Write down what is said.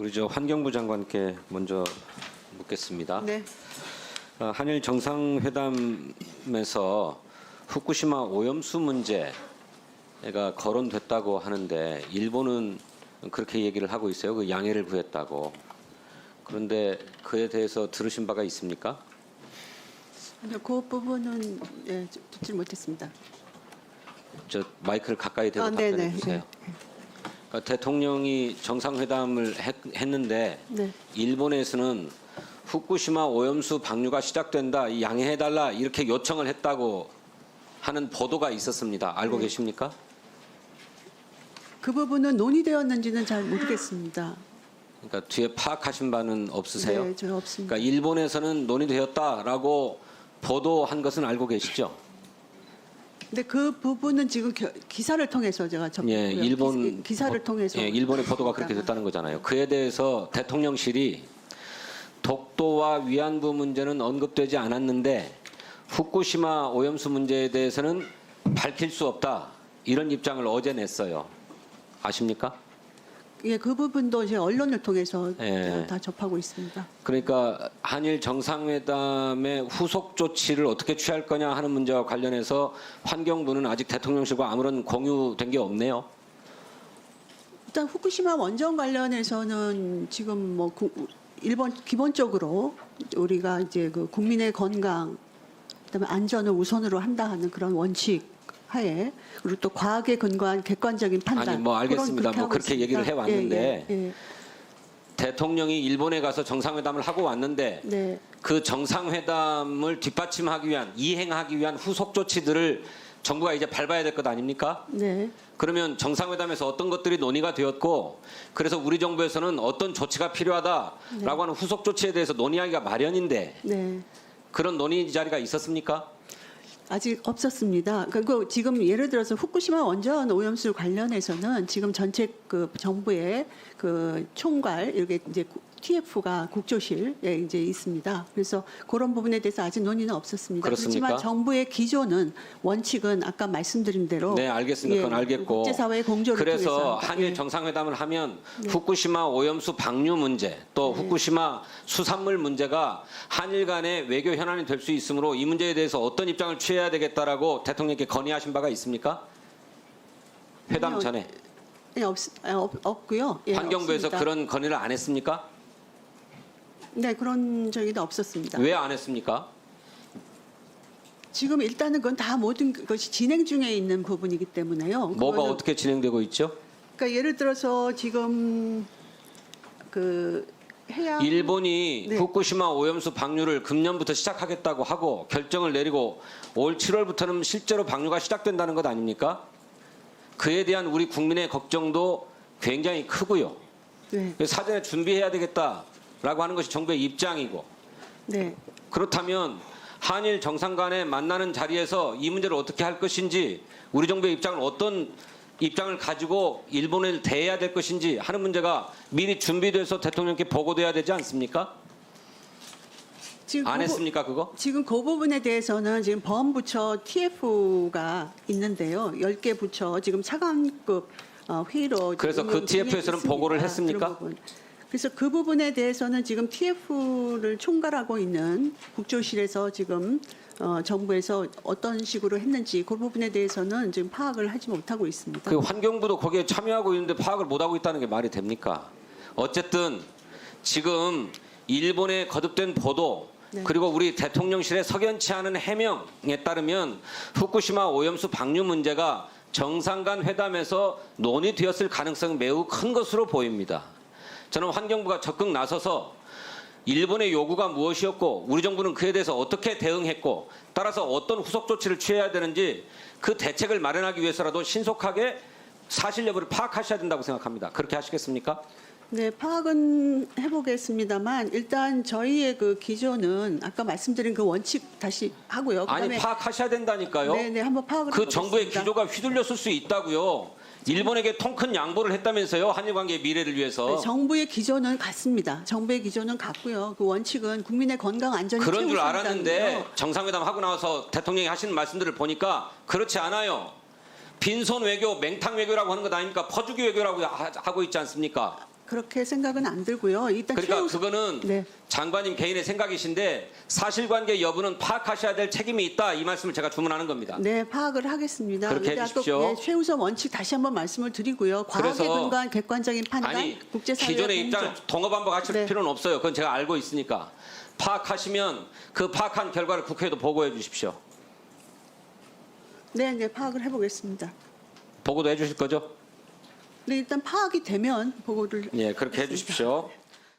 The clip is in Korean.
우리 저 환경부 장관께 먼저 묻겠습니다. 네. 한일 정상회담에서 후쿠시마 오염수 문제가 거론됐다고 하는데 일본은 그렇게 얘기를 하고 있어요. 그 양해를 구했다고. 그런데 그에 대해서 들으신 바가 있습니까? 아니요, 그 부분은 듣지 못했습니다. 저 마이크를 가까이 대고 답변해 네네. 주세요. 그러니까 대통령이 정상회담을 했는데 네. 일본에서는 후쿠시마 오염수 방류가 시작된다, 양해해달라 이렇게 요청을 했다고 하는 보도가 있었습니다. 알고 네. 계십니까? 그 부분은 논의되었는지는 잘 모르겠습니다. 그러니까 뒤에 파악하신 바는 없으세요? 네, 저 없습니다. 그러니까 일본에서는 논의되었다라고 보도한 것은 알고 계시죠? 근데 그 부분은 지금 기사를 통해서 제가 예, 일본 기사를 통해서 예, 일본의 보도가 그렇게 됐다는 거잖아요. 그에 대해서 대통령실이 독도와 위안부 문제는 언급되지 않았는데 후쿠시마 오염수 문제에 대해서는 밝힐 수 없다 이런 입장을 어제 냈어요. 아십니까? 예, 그 부분도 제 언론을 통해서 예. 다 접하고 있습니다. 그러니까 한일 정상회담의 후속 조치를 어떻게 취할 거냐 하는 문제와 관련해서 환경부는 아직 대통령실과 아무런 공유된 게 없네요. 일단 후쿠시마 원전 관련해서는 지금 뭐 일본 기본적으로 우리가 이제 그 국민의 건강 그다음에 안전을 우선으로 한다 하는 그런 원칙 하에 그리고 또 과학에 근거한 객관적인 판단. 아니 뭐 알겠습니다. 뭐 그렇게 얘기를 해 왔는데 예. 대통령이 일본에 가서 정상회담을 하고 왔는데 네. 그 정상회담을 뒷받침하기 위한 이행하기 위한 후속 조치들을 정부가 이제 밟아야 될 것 아닙니까? 네. 그러면 정상회담에서 어떤 것들이 논의가 되었고 그래서 우리 정부에서는 어떤 조치가 필요하다라고 하는 후속 조치에 대해서 논의하기가 마련인데 네. 그런 논의 자리가 있었습니까? 아직 없었습니다. 그리고 지금 예를 들어서 후쿠시마 원전 오염수 관련해서는 지금 전체 그 정부의 그 총괄 이렇게 이제 TF가 국조실에 이제 있습니다. 그래서 그런 부분에 대해서 아직 논의는 없었습니다. 그렇습니까? 그렇지만 정부의 기조는 원칙은 아까 말씀드린 대로 네, 알겠습니다. 그건 알겠고. 국제사회의 공조를 그래서 통해서 한일 예. 정상회담을 하면 후쿠시마 오염수 방류 문제 또 후쿠시마 수산물 문제가 한일 간의 외교 현안이 될 수 있으므로 이 문제에 대해서 어떤 입장을 취해야 되겠다라고 대통령께 건의하신 바가 있습니까? 회담 아니요. 전에 예, 없고요. 예, 환경부에서 없습니다. 그런 건의를 안 했습니까? 네, 그런 적이 없었습니다. 왜 안 했습니까? 지금 일단은 그건 다 모든 것이 진행 중에 있는 부분이기 때문에요. 뭐가 그거는 어떻게 진행되고 있죠? 그러니까 예를 들어서 지금 그 해양 일본이 네. 후쿠시마 오염수 방류를 금년부터 시작하겠다고 하고 결정을 내리고 올 7월부터는 실제로 방류가 시작된다는 것 아닙니까? 그에 대한 우리 국민의 걱정도 굉장히 크고요. 네, 사전에 준비해야 되겠다라고 하는 것이 정부의 입장이고 네, 그렇다면 한일 정상 간에 만나는 자리에서 이 문제를 어떻게 할 것인지 우리 정부의 입장을 어떤 입장을 가지고 일본을 대해야 될 것인지 하는 문제가 미리 준비돼서 대통령께 보고돼야 되지 않습니까? 지금 안 그 했습니까 그거? 지금 그 부분에 대해서는 지금 보안부처 TF가 있는데요. 10개 부처 지금 차관급 회의로 그래서 그 TF에서는 보고를 했습니까? 그런 부분. 그래서 그 부분에 대해서는 지금 TF를 총괄하고 있는 국조실에서 지금 정부에서 어떤 식으로 했는지 그 부분에 대해서는 지금 파악을 하지 못하고 있습니다. 그 환경부도 거기에 참여하고 있는데 파악을 못하고 있다는 게 말이 됩니까? 어쨌든 지금 일본의 거듭된 보도 네. 그리고 우리 대통령실의 석연치 않은 해명에 따르면 후쿠시마 오염수 방류 문제가 정상 간 회담에서 논의되었을 가능성이 매우 큰 것으로 보입니다. 저는 환경부가 적극 나서서 일본의 요구가 무엇이었고 우리 정부는 그에 대해서 어떻게 대응했고 따라서 어떤 후속 조치를 취해야 되는지 그 대책을 마련하기 위해서라도 신속하게 사실 여부를 파악하셔야 된다고 생각합니다. 그렇게 하시겠습니까? 네, 파악은 해보겠습니다만 일단 저희의 그 기조는 아까 말씀드린 그 원칙 다시 하고요. 아니 그다음에 파악하셔야 된다니까요. 네, 한번 파악을 그 해보겠습니다. 정부의 기조가 휘둘렸을 수 있다고요. 일본에게 통 큰 양보를 했다면서요. 한일 관계의 미래를 위해서. 네, 정부의 기조는 같습니다. 정부의 기조는 같고요. 그 원칙은 국민의 건강 안전이 그런 줄 최우선이라는 알았는데 거요. 정상회담 하고 나서 대통령이 하시는 말씀들을 보니까 그렇지 않아요. 빈손 외교, 맹탕 외교라고 하는 것 아닙니까? 퍼주기 외교라고 하고 있지 않습니까? 그렇게 생각은 안 들고요. 일단 그러니까 그거는 네. 장관님 개인의 생각이신데 사실관계 여부는 파악하셔야 될 책임이 있다 이 말씀을 제가 주문하는 겁니다. 네, 파악을 하겠습니다. 그렇게 근데 해주십시오. 예, 최우선 원칙 다시 한번 말씀을 드리고요. 과학에 그래서 근거한 객관적인 판단, 아니 국제사회의 기존의 공정. 입장을 동업한복하실 네. 필요는 없어요. 그건 제가 알고 있으니까 파악하시면 그 파악한 결과를 국회에도 보고해 주십시오. 네, 네, 파악을 해보겠습니다. 보고도 해주실 거죠? 네, 일단 파악이 되면 보고를 예, 그렇게 하겠습니다. 해주십시오.